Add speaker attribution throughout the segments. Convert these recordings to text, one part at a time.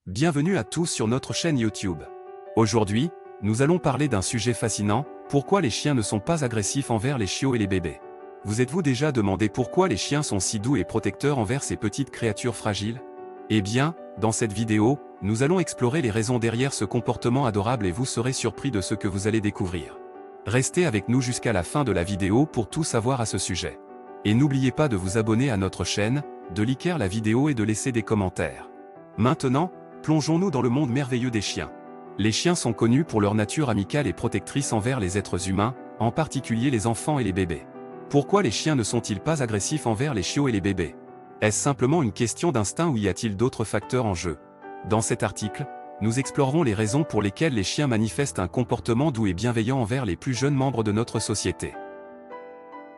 Speaker 1: Bienvenue à tous sur notre chaîne YouTube. Aujourd'hui, nous allons parler d'un sujet fascinant, pourquoi les chiens ne sont pas agressifs envers les chiots et les bébés. Vous êtes-vous déjà demandé pourquoi les chiens sont si doux et protecteurs envers ces petites créatures fragiles? Eh bien, dans cette vidéo, nous allons explorer les raisons derrière ce comportement adorable et vous serez surpris de ce que vous allez découvrir. Restez avec nous jusqu'à la fin de la vidéo pour tout savoir à ce sujet. Et n'oubliez pas de vous abonner à notre chaîne, de liker la vidéo et de laisser des commentaires. Maintenant, plongeons-nous dans le monde merveilleux des chiens. Les chiens sont connus pour leur nature amicale et protectrice envers les êtres humains, en particulier les enfants et les bébés. Pourquoi les chiens ne sont-ils pas agressifs envers les chiots et les bébés? Est-ce simplement une question d'instinct ou y a-t-il d'autres facteurs en jeu? Dans cet article, nous explorerons les raisons pour lesquelles les chiens manifestent un comportement doux et bienveillant envers les plus jeunes membres de notre société.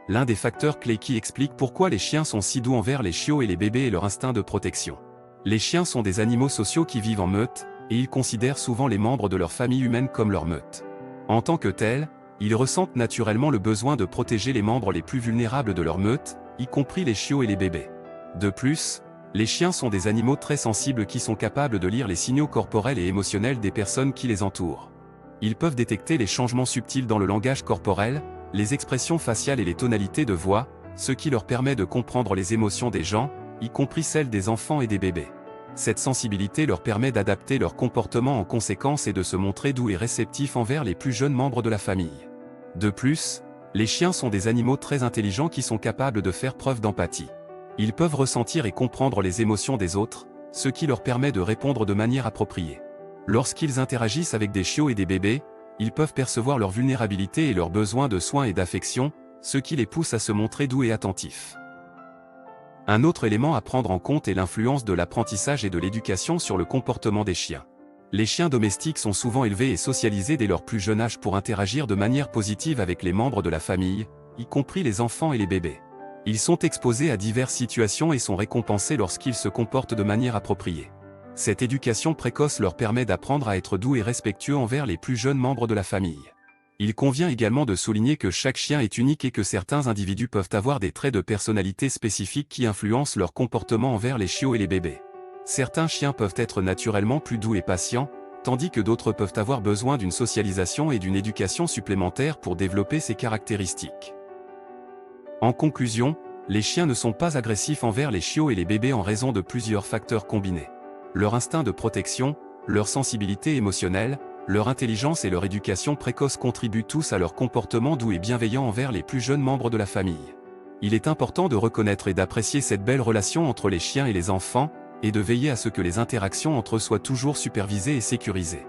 Speaker 1: L'un des facteurs clés qui explique pourquoi les chiens sont si doux envers les chiots et les bébés est leur instinct de protection. Les chiens sont des animaux sociaux qui vivent en meute, et ils considèrent souvent les membres de leur famille humaine comme leur meute. En tant que tels, ils ressentent naturellement le besoin de protéger les membres les plus vulnérables de leur meute, y compris les chiots et les bébés. De plus, les chiens sont des animaux très sensibles qui sont capables de lire les signaux corporels et émotionnels des personnes qui les entourent. Ils peuvent détecter les changements subtils dans le langage corporel, les expressions faciales et les tonalités de voix, ce qui leur permet de comprendre les émotions des gens, y compris celles des enfants et des bébés. Cette sensibilité leur permet d'adapter leur comportement en conséquence et de se montrer doux et réceptifs envers les plus jeunes membres de la famille. De plus, les chiens sont des animaux très intelligents qui sont capables de faire preuve d'empathie. Ils peuvent ressentir et comprendre les émotions des autres, ce qui leur permet de répondre de manière appropriée. Lorsqu'ils interagissent avec des chiots et des bébés, ils peuvent percevoir leur vulnérabilité et leurs besoins de soins et d'affection, ce qui les pousse à se montrer doux et attentifs. Un autre élément à prendre en compte est l'influence de l'apprentissage et de l'éducation sur le comportement des chiens. Les chiens domestiques sont souvent élevés et socialisés dès leur plus jeune âge pour interagir de manière positive avec les membres de la famille, y compris les enfants et les bébés. Ils sont exposés à diverses situations et sont récompensés lorsqu'ils se comportent de manière appropriée. Cette éducation précoce leur permet d'apprendre à être doux et respectueux envers les plus jeunes membres de la famille. Il convient également de souligner que chaque chien est unique et que certains individus peuvent avoir des traits de personnalité spécifiques qui influencent leur comportement envers les chiots et les bébés. Certains chiens peuvent être naturellement plus doux et patients, tandis que d'autres peuvent avoir besoin d'une socialisation et d'une éducation supplémentaire pour développer ces caractéristiques. En conclusion, les chiens ne sont pas agressifs envers les chiots et les bébés en raison de plusieurs facteurs combinés. Leur instinct de protection, leur sensibilité émotionnelle, leur intelligence et leur éducation précoce contribuent tous à leur comportement doux et bienveillant envers les plus jeunes membres de la famille. Il est important de reconnaître et d'apprécier cette belle relation entre les chiens et les enfants, et de veiller à ce que les interactions entre eux soient toujours supervisées et sécurisées.